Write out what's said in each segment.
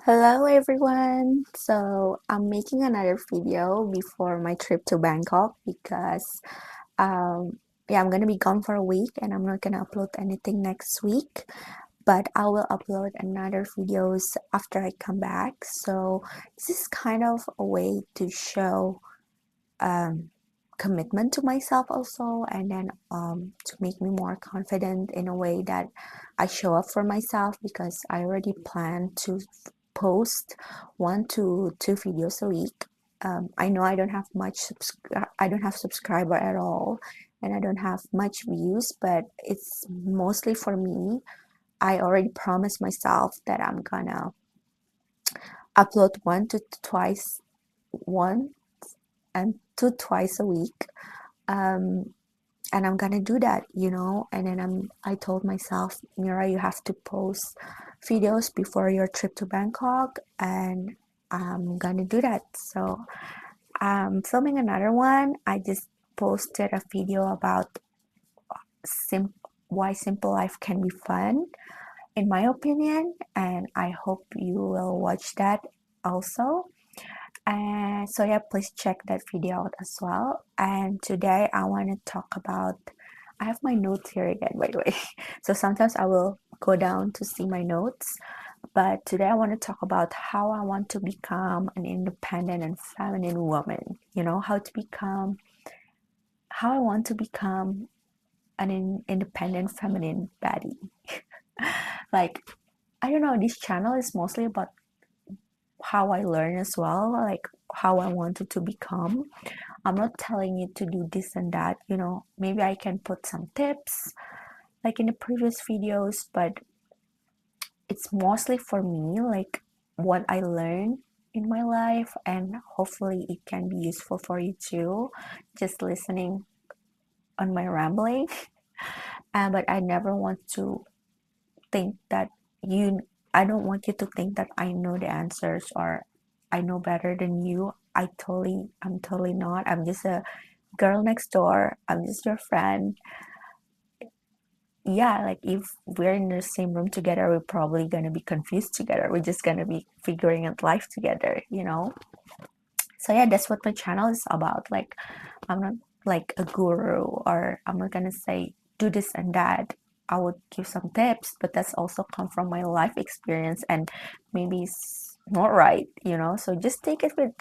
Hello everyone. So I'm making another video before my trip to Bangkok because yeah, I'm gonna be gone for a week and I'm not gonna upload anything next week, but I will upload another videos after I come back. So this is kind of a way to show um, commitment to myself also, and then to make me more confident in a way that I show up for myself, because I already plan to post 1 to 2 videos a week. I know I don't have I don't have subscriber at all, and I don't have much views, but it's mostly for me. I already promised myself that I'm gonna upload one and two twice a week. um, and I'm gonna do that. And then I told myself, Mira, you have to post videos before your trip to Bangkok, and I'm gonna do that. So I'm filming another one. I just posted a video about sim why simple life can be fun, in my opinion, and I hope you will watch that also. And so yeah, please check that video out as well. And today I want to talk about, I have my notes here again, by the way. So sometimes I will go down to see my notes, but today I want to talk about how I want to become an independent and feminine woman. How I want to become an independent feminine baddie. Like, I don't know, this channel is mostly about how I learn as well, like how I wanted to become. I'm not telling you to do this and that. Maybe I can put some tips like in the previous videos, but it's mostly for me, like what I learned in my life, and hopefully it can be useful for you too, just listening on my rambling. But I never want to think that you, I don't want you to think that I know the answers or I know better than you. I'm totally not. I'm just a girl next door. I'm just your friend. Yeah, like if we're in the same room together, we're probably gonna be confused together. We're just gonna be figuring out life together. So yeah, that's what my channel is about. Like, I'm not like a guru, or I'm not gonna say do this and that. I would give some tips, but that's also come from my life experience, and maybe it's not right. So just take it with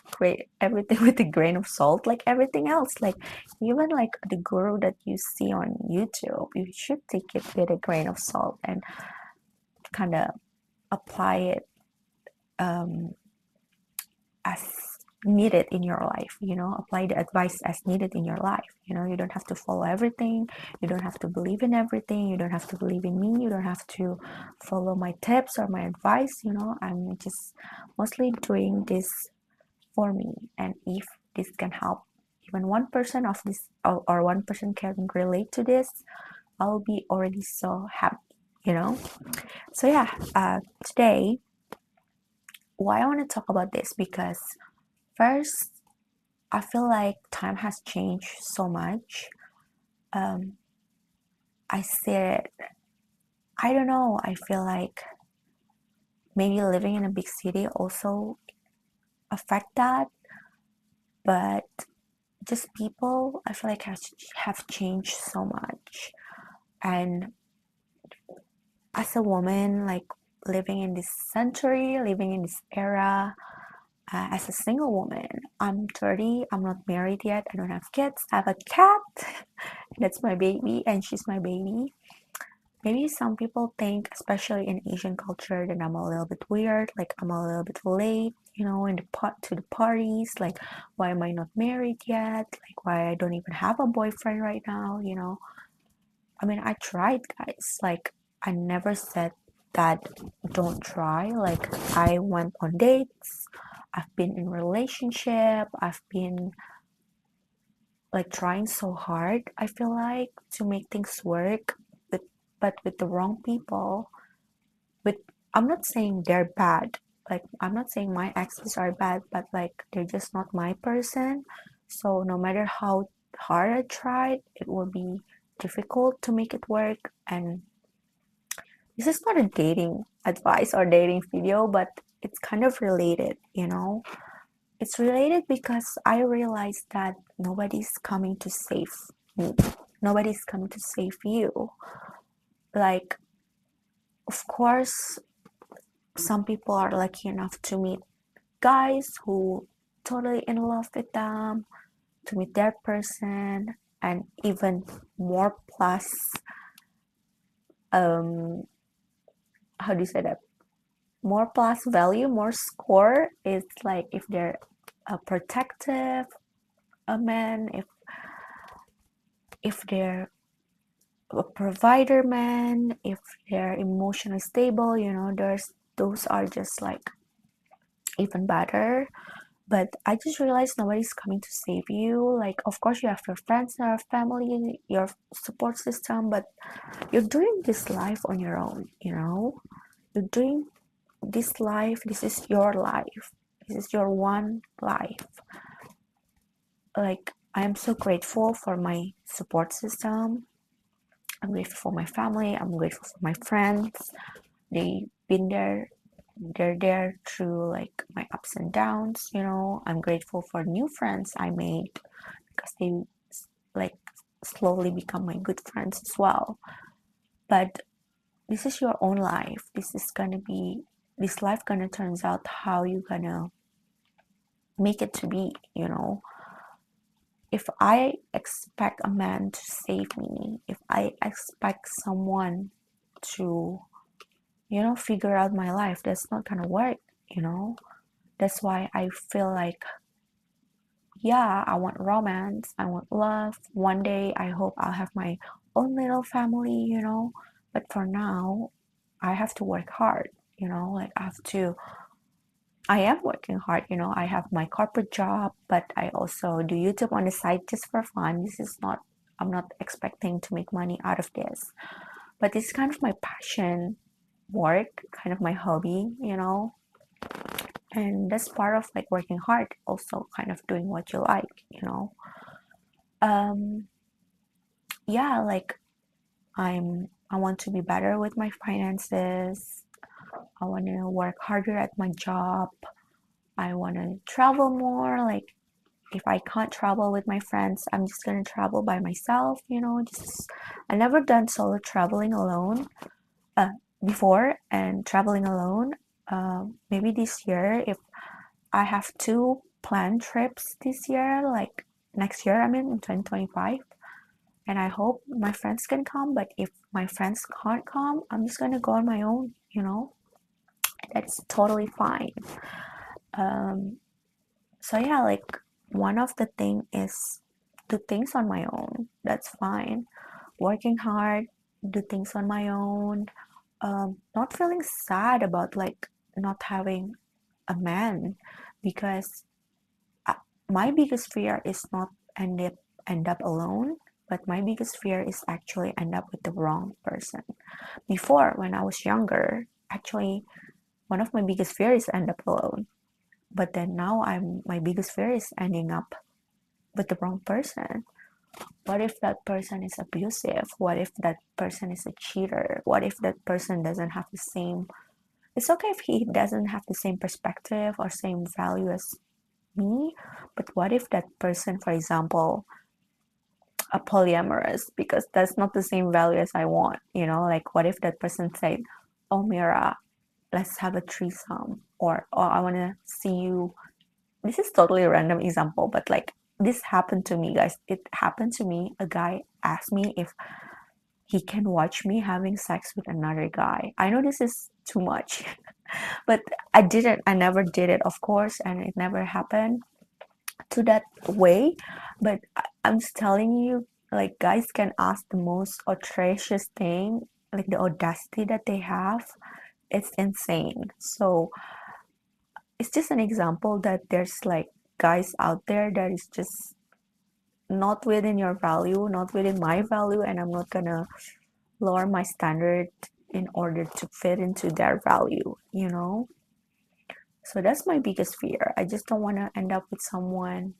everything with a grain of salt, like everything else. Like even like the guru that you see on YouTube, you should take it with a grain of salt and kind of apply it um, as needed in your life. Apply the advice as needed in your life. You don't have to follow everything, you don't have to believe in everything, you don't have to believe in me, you don't have to follow my tips or my advice. I'm just mostly doing this for me, and if this can help even one person of this, or one person can relate to this, I'll be already so happy. So yeah, today, why I want to talk about this, because first, I feel like time has changed so much. Um, I said, I don't know, I feel like maybe living in a big city also affect that, but just people, I feel like have changed so much. And as a woman, like living in this century, living in this era, as a single woman, I'm 30, I'm not married yet, I don't have kids, I have a cat, that's my baby, and she's my baby. Maybe some people think, especially in Asian culture, that I'm a little bit weird, like I'm a little bit late, in the to the parties. Like, why am I not married yet? Like, why I don't even have a boyfriend right now? I mean, I tried, guys. Like, I never said that don't try. Like, I went on dates. I've been in relationship. I've been like trying so hard, I feel like, to make things work, but with the wrong people. With I'm not saying they're bad. Like, I'm not saying my exes are bad, but like they're just not my person. So no matter how hard I tried, it will be difficult to make it work. And this is not a dating advice or dating video, but it's kind of related, It's related because I realized that nobody's coming to save me. Nobody's coming to save you. Like, of course, some people are lucky enough to meet guys who totally in love with them, to meet their person, and even more plus, how do you say that? More plus value, more score is like if they're a protective a man, if they're a provider man, if they're emotionally stable, there's those are just like even better. But I just realized nobody's coming to save you. Like, of course, you have your friends, your family, your support system, but you're doing this life on your own, You're doing this life, this is your life, this is your one life. Like, I am so grateful for my support system. I'm grateful for my family. I'm grateful for my friends. They've been there. They're there through like my ups and downs. I'm grateful for new friends I made because they like slowly become my good friends as well. But this is your own life. This life gonna turns out how you gonna make it to be. If I expect a man to save me, if I expect someone to figure out my life, that's not gonna work. That's why I feel like, yeah, I want romance, I want love. One day I hope I'll have my own little family, but for now I have to work hard. Like I am working hard. I have my corporate job, but I also do YouTube on the side just for fun. I'm not expecting to make money out of this, but it's kind of my passion work, kind of my hobby, and that's part of like working hard, also kind of doing what you like. um yeah, like I want to be better with my finances. I want to work harder at my job. I want to travel more. Like, if I can't travel with my friends, I'm just gonna travel by myself. Just I never done solo traveling alone uh, before, and traveling alone. Maybe this year, if I have two planned trips this year, like next year, I mean in 2025, and I hope my friends can come. But if my friends can't come, I'm just gonna go on my own. That's totally fine. Um, so yeah, like one of the thing is do things on my own. That's fine. Working hard, do things on my own. Not feeling sad about like not having a man, because my biggest fear is not end up alone, but my biggest fear is actually end up with the wrong person. Before, when I was younger, actually one of my biggest fears is end up alone. But then now my biggest fear is ending up with the wrong person. What if that person is abusive? What if that person is a cheater? What if that person doesn't have the same, it's okay if he doesn't have the same perspective or same value as me, but what if that person, for example, a polyamorous, because that's not the same value as I want, like what if that person said, oh Myra, let's have a threesome, or I want to see you. This is totally a random example, but like this happened to me, guys. It happened to me. A guy asked me if he can watch me having sex with another guy. I know this is too much, but I never did it, of course, and it never happened to that way. But I'm just telling you, like, guys can ask the most atrocious thing, like the audacity that they have. It's insane. So it's just an example that there's like guys out there that is just not within your value, not within my value, and I'm not gonna lower my standard in order to fit into their value. So that's my biggest fear. I just don't want to end up with someone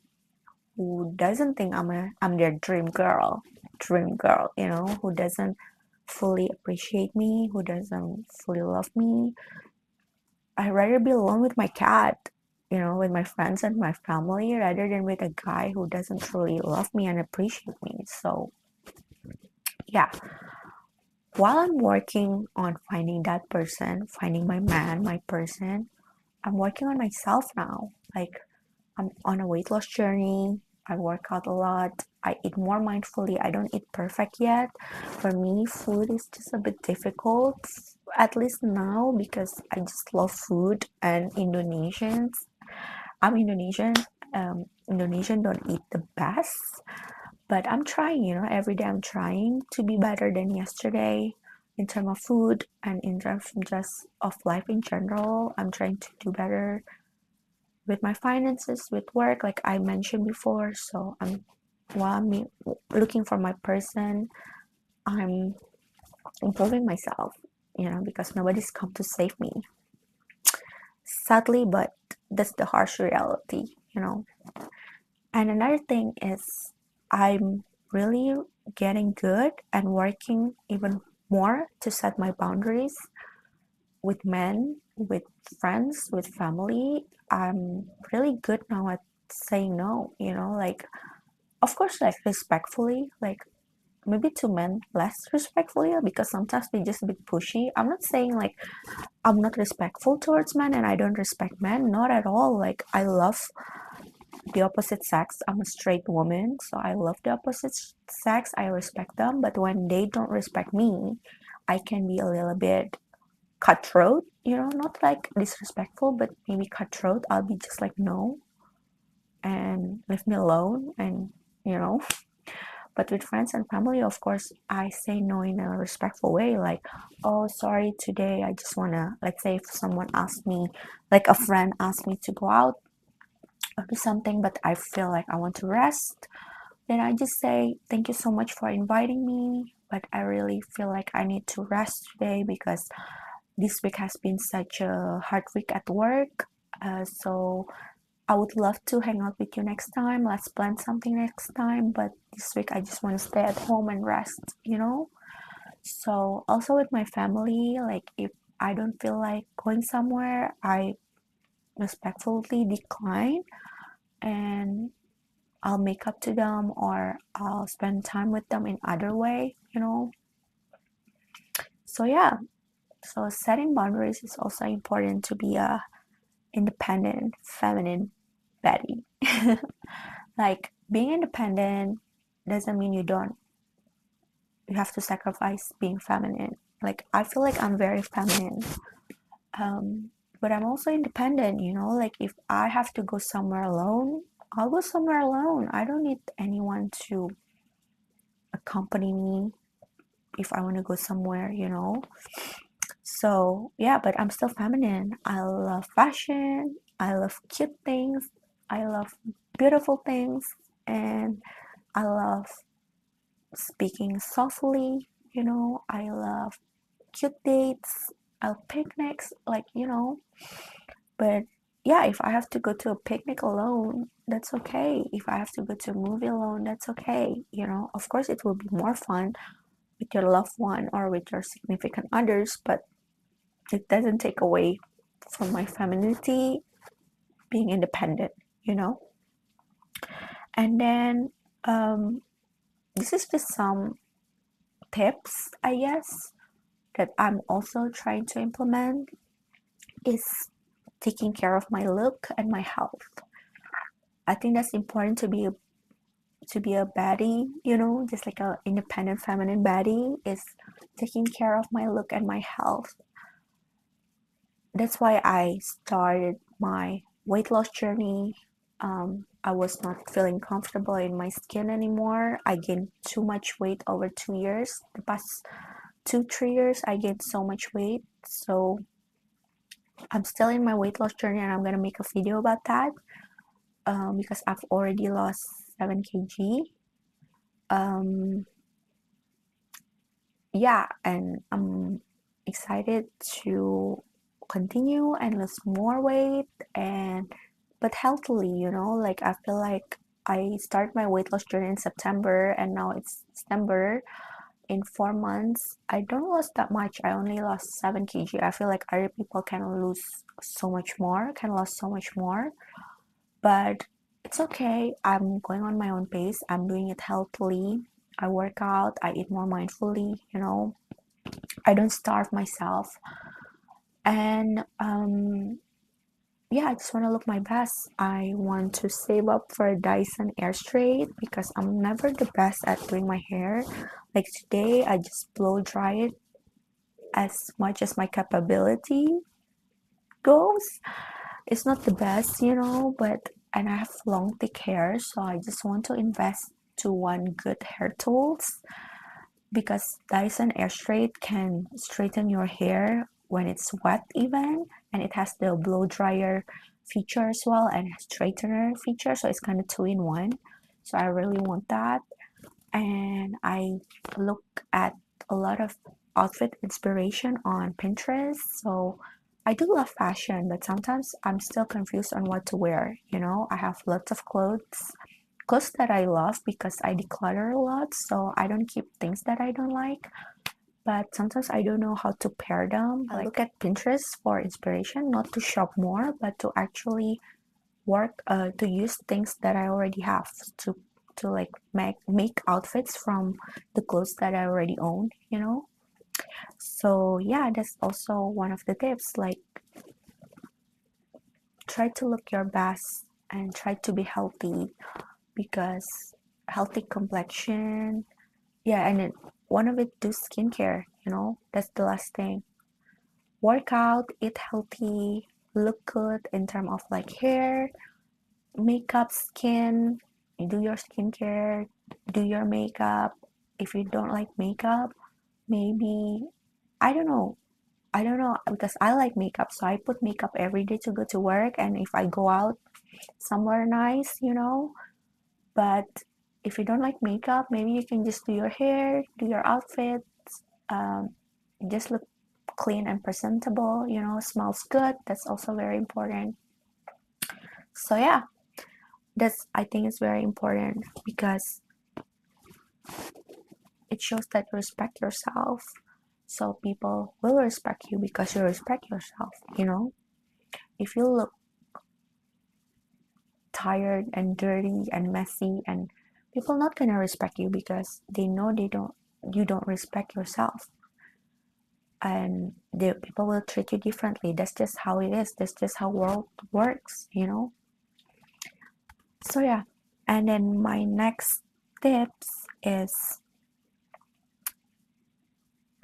who doesn't think I'm their dream girl, who doesn't fully appreciate me, who doesn't fully love me. I'd rather be alone with my cat, with my friends and my family, rather than with a guy who doesn't really love me and appreciate me. So, yeah, while I'm working on finding that person, finding my man, my person, I'm working on myself now. Like, I'm on a weight loss journey. I work out a lot. I eat more mindfully. I don't eat perfect yet. For me, food is just a bit difficult, at least now, because I just love food. And I'm Indonesian. Indonesian don't eat the best, but I'm trying. Every day I'm trying to be better than yesterday in terms of food and in terms just of life in general. I'm trying to do better with my finances, with work, like I mentioned before. So while I'm looking for my person, I'm improving myself, because nobody's come to save me, sadly, but that's the harsh reality. And another thing is, I'm really getting good and working even more to set my boundaries with men, with friends, with family. I'm really good now at saying no, like, of course, like respectfully, like maybe to men less respectfully, because sometimes they just a bit pushy. I'm not saying like I'm not respectful towards men and I don't respect men, not at all. Like, I love the opposite sex. I'm a straight woman, so I love the opposite sex. I respect them, but when they don't respect me, I can be a little bit cutthroat, not like disrespectful, but maybe cutthroat. I'll be just like, no, and leave me alone, and you know. But with friends and family, of course, I say no in a respectful way, like, oh, sorry, today I just wanna, let's say if someone asks me, like a friend asks me to go out or do something, but I feel like I want to rest, then I just say, thank you so much for inviting me, but I really feel like I need to rest today because this week has been such a hard week at work. So I would love to hang out with you next time. Let's plan something next time. But this week I just want to stay at home and rest. So also with my family, like if I don't feel like going somewhere, I respectfully decline and I'll make up to them or I'll spend time with them in other way. So yeah, so setting boundaries is also important to be a independent feminine Betty. Like being independent doesn't mean you have to sacrifice being feminine. Like I feel like I'm very feminine. But I'm also independent. Like if I have to go somewhere alone, I'll go somewhere alone. I don't need anyone to accompany me if I want to go somewhere. So yeah, but I'm still feminine. I love fashion. I love cute things. I love beautiful things. And I love speaking softly. I love cute dates. I love picnics, like. But yeah, if I have to go to a picnic alone, that's okay. If I have to go to a movie alone, that's okay. Of course, it will be more fun with your loved one or with your significant others, but it doesn't take away from my femininity being independent. And then this is just some tips, I guess, that I'm also trying to implement is taking care of my look and my health. I think that's important to be a baddie, just like a independent feminine baddie is taking care of my look and my health. That's why I started my weight loss journey. I was not feeling comfortable in my skin anymore. I gained too much weight over 2 years. The past 2-3 years, I gained so much weight. So I'm still in my weight loss journey, and I'm gonna make a video about that because I've already lost 7 kg. Yeah, and I'm excited to continue and lose more weight and but healthily. Like I feel like I start my weight loss journey in September and now it's December. in 4 months, I don't lose that much. I only lost 7 kg. I feel like other people can lose so much more, can lose so much more, but it's okay. I'm going on my own pace. I'm doing it healthily. I work out, I eat more mindfully, I don't starve myself. And yeah, I just want to look my best. I want to save up for a Dyson Air Straight because I'm never the best at doing my hair. Like today, I just blow dry it as much as my capability goes. It's not the best, but and I have long thick hair, so I just want to invest to one good hair tools because Dyson Air Straight can straighten your hair when it's wet even, and it has the blow dryer feature as well and straightener feature, so it's kind of two in one. So I really want that. And I look at a lot of outfit inspiration on Pinterest. So I do love fashion, but sometimes I'm still confused on what to wear. I have lots of clothes that I love because I declutter a lot, so I don't keep things that I don't like. But sometimes I don't know how to pair them. I look at Pinterest for inspiration, not to shop more, but to actually to use things that I already have to like make outfits from the clothes that I already own. So yeah, that's also one of the tips. Like, try to look your best and try to be healthy because healthy complexion, yeah, and one of it, do skincare. That's the last thing. Work out, eat healthy, look good in terms of like hair, makeup, skin. You do your skincare, do your makeup. If you don't like makeup, maybe, I don't know. I don't know because I like makeup, so I put makeup every day to go to work. And if I go out somewhere nice. But if you don't like makeup, maybe you can just do your hair, do your outfit, um, just look clean and presentable, smells good. That's also very important. So yeah, that's, I think, is very important because it shows that you respect yourself. So people will respect you because you respect yourself. If you look tired and dirty and messy, and people not gonna respect you because they know you don't respect yourself, and the people will treat you differently. That's just how it is. That's just how world works. So yeah, and then my next tips is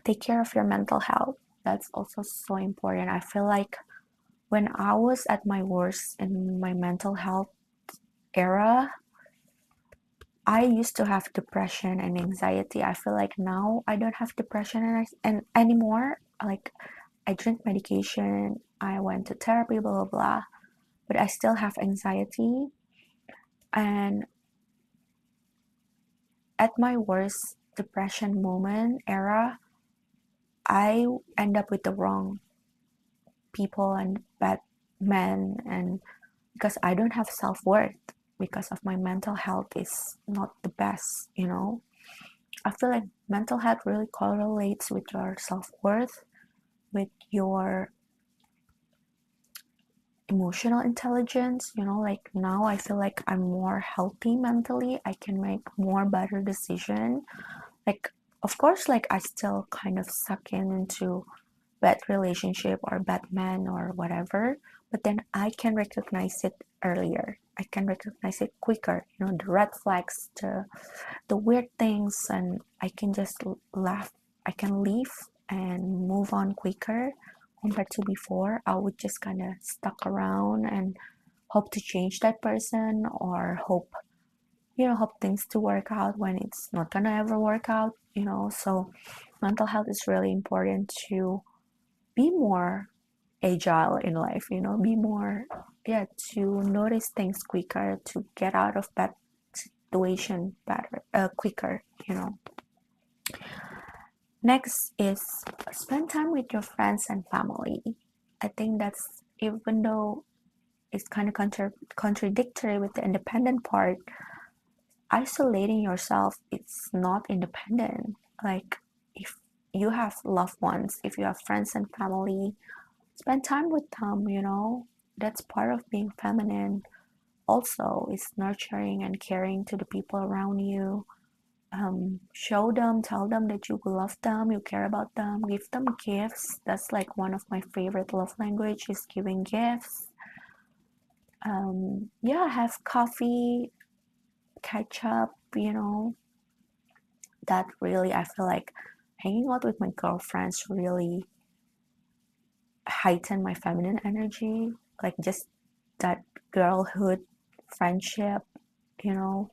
take care of your mental health. That's also so important. I feel like when I was at my worst in my mental health era, I used to have depression and anxiety. I feel like now I don't have depression and anymore. Like, I drink medication, I went to therapy, blah blah blah, but I still have anxiety. And at my worst depression moment era, I end up with the wrong people and bad men, and because I don't have self-worth because of my mental health is not the best. I feel like mental health really correlates with your self-worth, with your emotional intelligence. Like now I feel like I'm more healthy mentally. I can make more better decision. Like, of course, like I still kind of suck into bad relationship or bad man or whatever, but then I can recognize it earlier. I can recognize it quicker, the red flags, the weird things, and I can just laugh. I can leave and move on quicker compared to before. I would just kind of stuck around and hope to change that person, or hope things to work out when it's not gonna ever work out. So mental health is really important to be more agile in life, be more, yeah, to notice things quicker, to get out of bad situation better, quicker. Next is spend time with your friends and family. I think that's, even though it's kind of contradictory with the independent part, isolating yourself, it's not independent. Like, if you have loved ones, if you have friends and family, spend time with them, you know. That's part of being feminine. Also, is nurturing and caring to the people around you. Show them, tell them that you love them, you care about them, give them gifts. That's like one of my favorite love language is giving gifts. Yeah, have coffee, catch up, you know. That really, I feel like hanging out with my girlfriends really heighten my feminine energy. Like just that girlhood friendship, you know,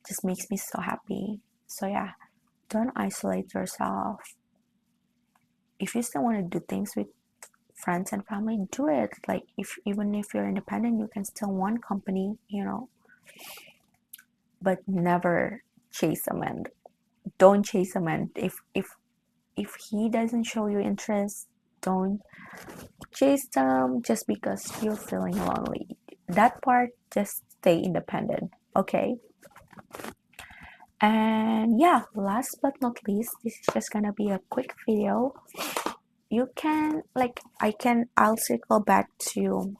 just makes me so happy. So yeah, don't isolate yourself. If you still want to do things with friends and family, do it. Like if even if you're independent, you can still want company, you know. But never chase a man. Don't chase a man. If he doesn't show you interest, don't chase them just because you're feeling lonely. That part, just stay independent, okay? And yeah, last but not least, this is just gonna be a quick video. You can like I'll circle back to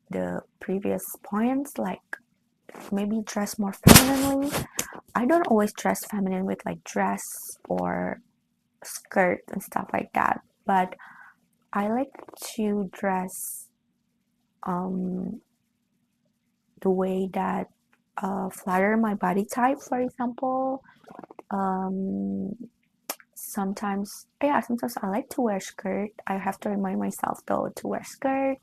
the previous points, like maybe dress more femininely. I don't always dress feminine with like dress or skirt and stuff like that, but I like to dress um the way that flatter my body type, for example. um sometimes I like to wear skirt. I have to remind myself though to wear skirt.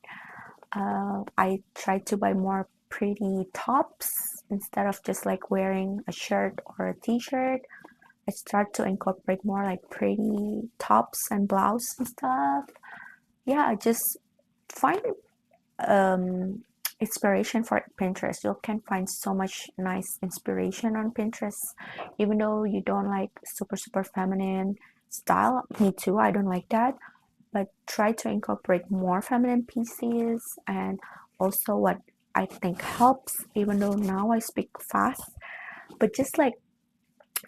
I try to buy more pretty tops instead of just like wearing a shirt or a t-shirt. I start to incorporate more like pretty tops and blouse and stuff. Yeah, I just find um, inspiration for Pinterest. You can find so much nice inspiration on Pinterest, even though you don't like super feminine style. Me too, I don't like that, but try to incorporate more feminine pieces. And also what I think helps, even though now I speak fast, but just like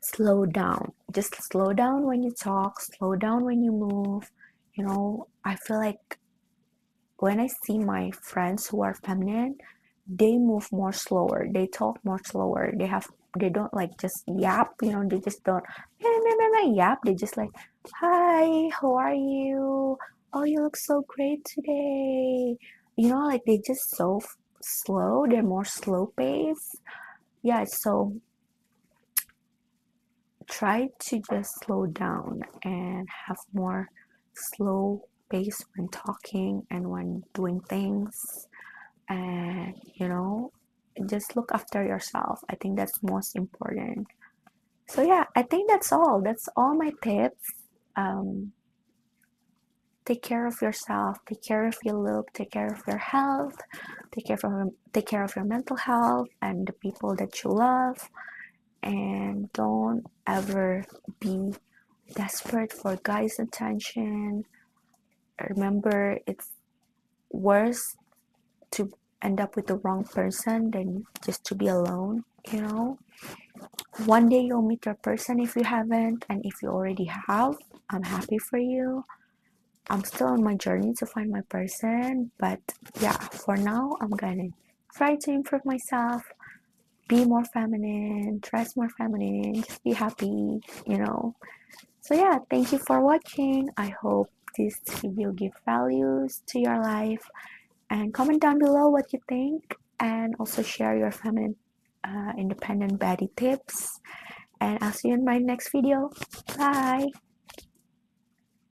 slow down. Just slow down when you talk, slow down when you move. You know, I feel like when I see my friends who are feminine, they move more slower, they talk more slower, they don't like just yap, you know, they just don't yap, they just like, hi, how are you, oh you look so great today, you know, like they just so slow, they're more slow pace. Yeah, so try to just slow down and have more slow pace when talking and when doing things. And you know, just look after yourself. I think that's most important. So yeah, I think that's all my tips. um, Take care of yourself, take care of your look, take care of your health, take care of your mental health and the people that you love. And don't ever be desperate for guys' attention. Remember, it's worse to end up with the wrong person than just to be alone, you know. One day you'll meet your person if you haven't, and if you already have, I'm happy for you. I'm still on my journey to find my person, but yeah, for now I'm gonna try to improve myself, be more feminine, dress more feminine, just be happy, you know. So yeah, thank you for watching. I hope this video gives values to your life, and comment down below what you think, and also share your feminine independent body tips. And I'll see you in my next video. Bye.